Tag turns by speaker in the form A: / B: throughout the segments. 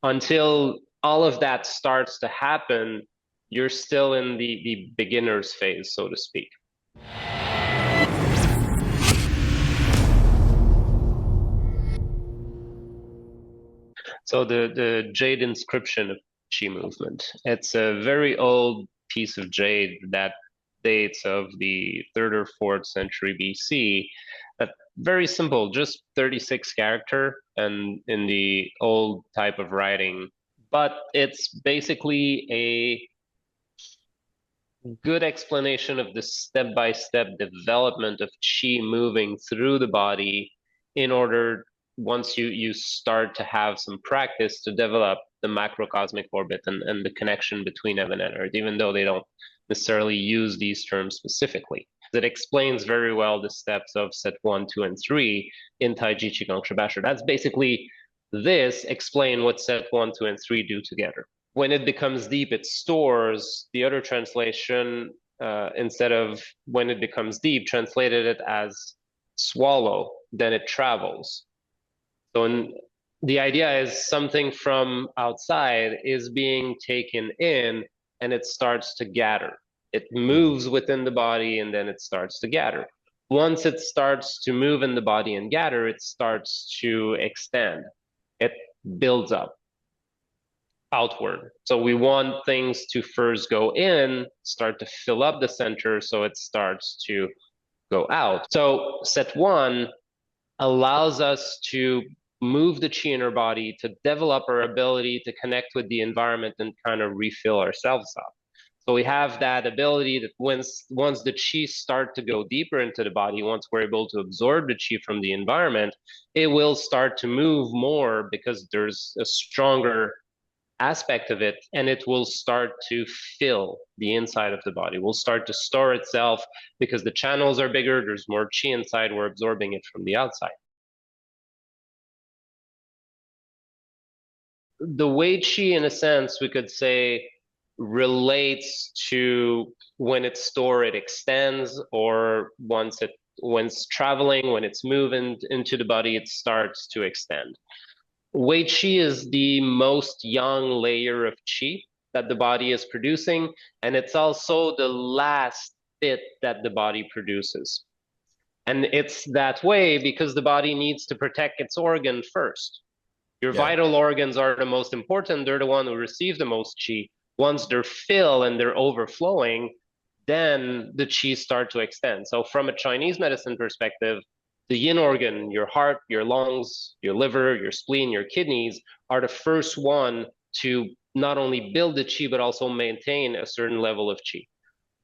A: Until all of that starts to happen, you're still in the beginner's phase, so to speak. So the Jade inscription of Qi movement. It's a very old piece of jade that dates of the third or fourth century BC. Very simple, just 36 character and in the old type of writing. But it's basically a good explanation of the step-by-step development of qi moving through the body in order once you start to have some practice to develop the macrocosmic orbit and the connection between heaven and earth, even though they don't necessarily use these terms specifically. It explains very well the steps of set 1, 2, and 3 in Taiji Qigong Shibashi. That's basically this explain what set 1, 2, and 3 do together. When it becomes deep, it stores. The other translation, instead of when it becomes deep, translated it as swallow, then it travels. So the idea is something from outside is being taken in and it starts to gather. It moves within the body and then it starts to gather. Once it starts to move in the body and gather, it starts to extend. It builds up outward. So we want things to first go in, start to fill up the center so it starts to go out. So set 1 allows us to move the qi in our body, to develop our ability to connect with the environment and kind of refill ourselves up. So we have that ability that once the qi start to go deeper into the body, once we're able to absorb the qi from the environment, it will start to move more because there's a stronger aspect of it, and it will start to fill the inside of the body. Will start to store itself because the channels are bigger, there's more qi inside, we're absorbing it from the outside. The way qi, in a sense, we could say, relates to when it's stored, it extends, or when it's traveling, when it's moving into the body, it starts to extend. Wei Qi is the most young layer of Qi that the body is producing, and it's also the last bit that the body produces. And it's that way because the body needs to protect its organ first. Your vital organs are the most important. They're the one who receive the most Qi. Once they're filled and they're overflowing, then the Qi start to extend. So from a Chinese medicine perspective, the yin organ, your heart, your lungs, your liver, your spleen, your kidneys are the first one to not only build the qi, but also maintain a certain level of qi.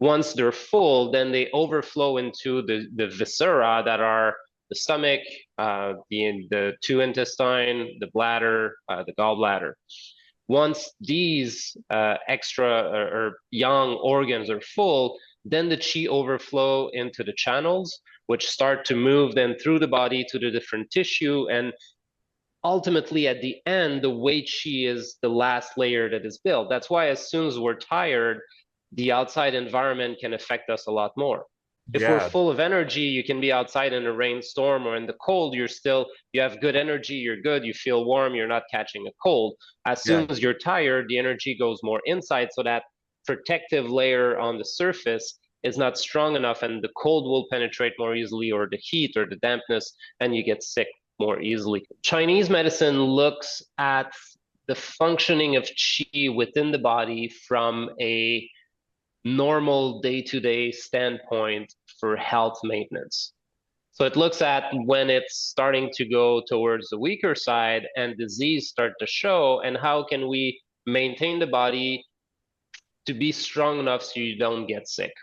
A: Once they're full, then they overflow into the viscera that are the stomach, the two intestine, the bladder, the gallbladder. Once these extra or young organs are full, then the qi overflow into the channels, which start to move then through the body to the different tissue. And ultimately, at the end, the Wei Qi is the last layer that is built. That's why as soon as we're tired, the outside environment can affect us a lot more. If we're full of energy, you can be outside in a rainstorm or in the cold, you have good energy, you're good, you feel warm, you're not catching a cold. As soon as you're tired, the energy goes more inside, so that protective layer on the surface is not strong enough, and the cold will penetrate more easily, or the heat or the dampness, and you get sick more easily. Chinese medicine looks at the functioning of qi within the body from a normal day-to-day standpoint for health maintenance. So it looks at when it's starting to go towards the weaker side and disease start to show, and how can we maintain the body to be strong enough so you don't get sick.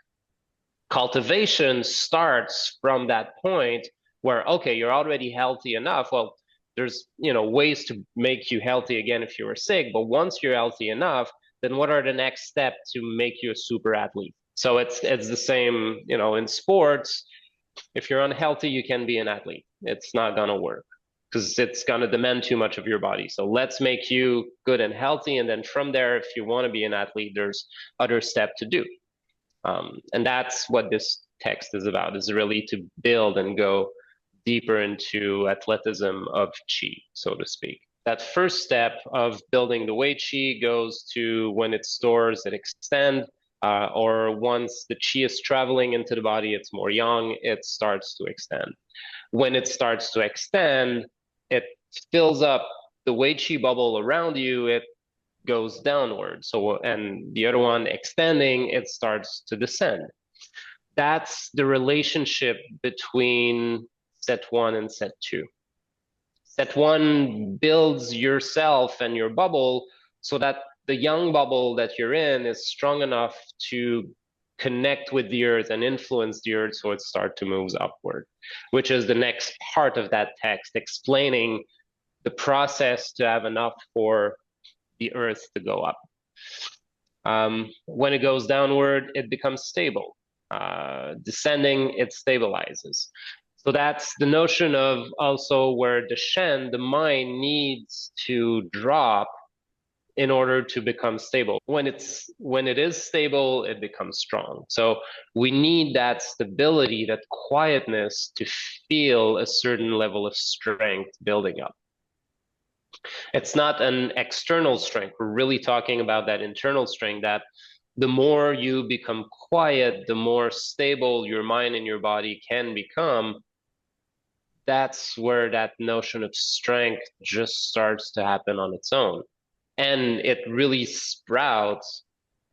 A: Cultivation starts from that point where, okay, you're already healthy enough. Well, there's ways to make you healthy again if you were sick, but once you're healthy enough, then what are the next steps to make you a super athlete? So it's the same, in sports. If you're unhealthy, you can be an athlete. It's not gonna work because it's gonna demand too much of your body. So let's make you good and healthy, and then from there, if you want to be an athlete, there's other steps to do. And that's what this text is about, is really to build and go deeper into athleticism of qi, so to speak. That first step of building the Wei Qi goes to when it stores, it extends, or once the Qi is traveling into the body, it's more yang, it starts to extend. When it starts to extend, it fills up the Wei Qi bubble around you, it goes downward. So, and the other one extending, it starts to descend. That's the relationship between set one and set two. Set one builds yourself and your bubble so that the young bubble that you're in is strong enough to connect with the earth and influence the earth so it starts to move upward, which is the next part of that text, explaining the process to have enough for the earth to go up. When it goes downward, it becomes stable. Descending, it stabilizes. So that's the notion of also where the Shen, the mind, needs to drop in order to become stable. When it is stable, it becomes strong. So we need that stability, that quietness to feel a certain level of strength building up. It's not an external strength. We're really talking about that internal strength, that the more you become quiet, the more stable your mind and your body can become. That's where that notion of strength just starts to happen on its own. And it really sprouts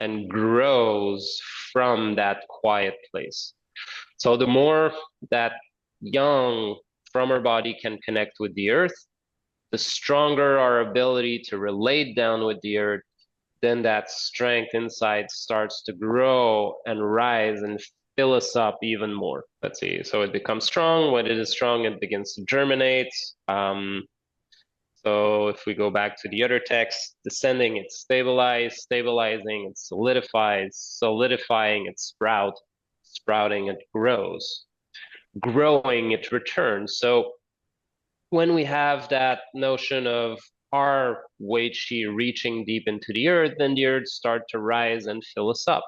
A: and grows from that quiet place. So the more that yang from our body can connect with the earth, the stronger our ability to relate down with the earth, then that strength inside starts to grow and rise and fill us up even more. Let's see. So it becomes strong. When it is strong, it begins to germinate. So if we go back to the other text, descending, it stabilizes, stabilizing, it solidifies, solidifying, it sprouting, it grows. Growing, it returns. So when we have that notion of our Wei Qi reaching deep into the earth, then the earth starts to rise and fill us up.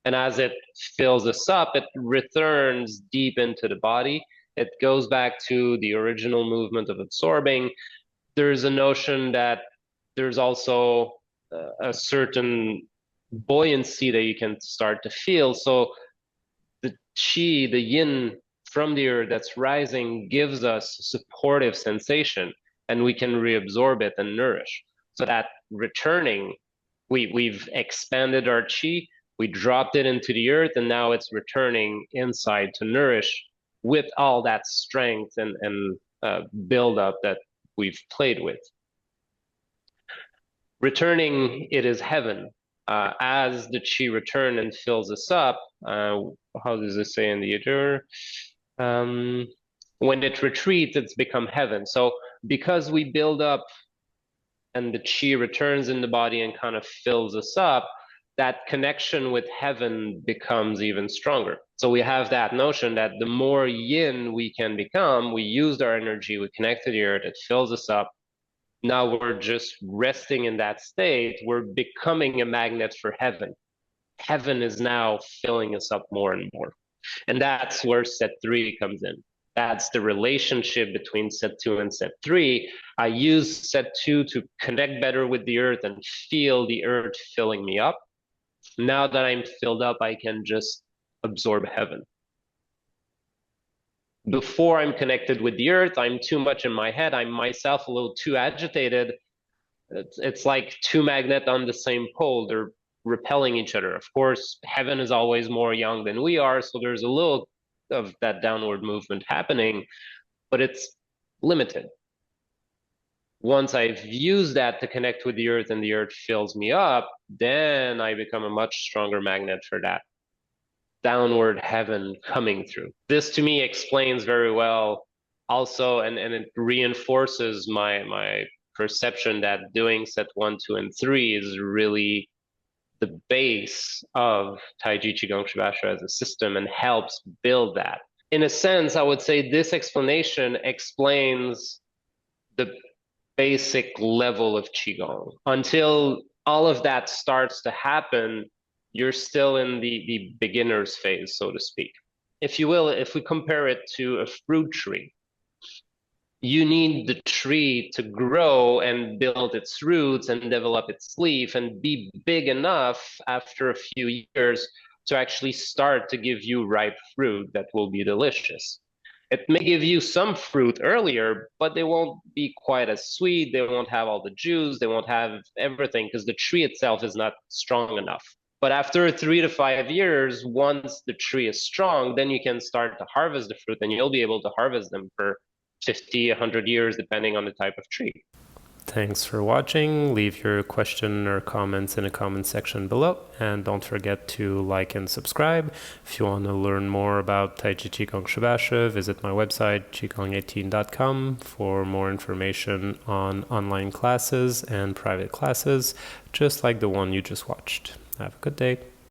A: And as it fills us up, it returns deep into the body. It goes back to the original movement of absorbing. There's a notion that there's also a certain buoyancy that you can start to feel. So the qi, the yin from the earth that's rising gives us a supportive sensation, and we can reabsorb it and nourish. So that returning, we've expanded our qi, we dropped it into the earth, and now it's returning inside to nourish with all that strength and build up that we've played with. Returning, it is heaven. As the qi return and fills us up, how does it say in the other? When it retreats, it's become heaven. So because we build up and the qi returns in the body and kind of fills us up, that connection with heaven becomes even stronger. So we have that notion that the more yin we can become, we used our energy, we connect to the earth, it fills us up. Now we're just resting in that state. We're becoming a magnet for heaven. Heaven is now filling us up more and more. And that's where set three comes in. That's the relationship between set two and set three. I use set two to connect better with the earth and feel the earth filling me up. Now that I'm filled up, I can just absorb heaven. Before I'm connected with the earth, I'm too much in my head. I'm myself a little too agitated. It's like two magnets on the same pole. They're repelling each other. Of course, heaven is always more young than we are, so there's a little of that downward movement happening, but it's limited. Once I've used that to connect with the earth and the earth fills me up, then I become a much stronger magnet for that downward heaven coming through. This to me explains very well also, and it reinforces my perception that doing set 1, 2, and 3 is really the base of Taiji Qigong Shibashi as a system and helps build that. In a sense, I would say this explanation explains the basic level of Qigong. Until all of that starts to happen, you're still in the beginner's phase, so to speak. If you will, if we compare it to a fruit tree, you need the tree to grow and build its roots and develop its leaf and be big enough after a few years to actually start to give you ripe fruit that will be delicious. It may give you some fruit earlier, but they won't be quite as sweet. They won't have all the juice. They won't have everything because the tree itself is not strong enough. But after 3 to 5 years, once the tree is strong, then you can start to harvest the fruit and you'll be able to harvest them for 50, 100 years, depending on the type of tree.
B: Thanks for watching. Leave your question or comments in the comment section below. And don't forget to like and subscribe. If you want to learn more about Taichi Qigong Shibashi, visit my website, qigong18.com, for more information on online classes and private classes, just like the one you just watched. Have a good day.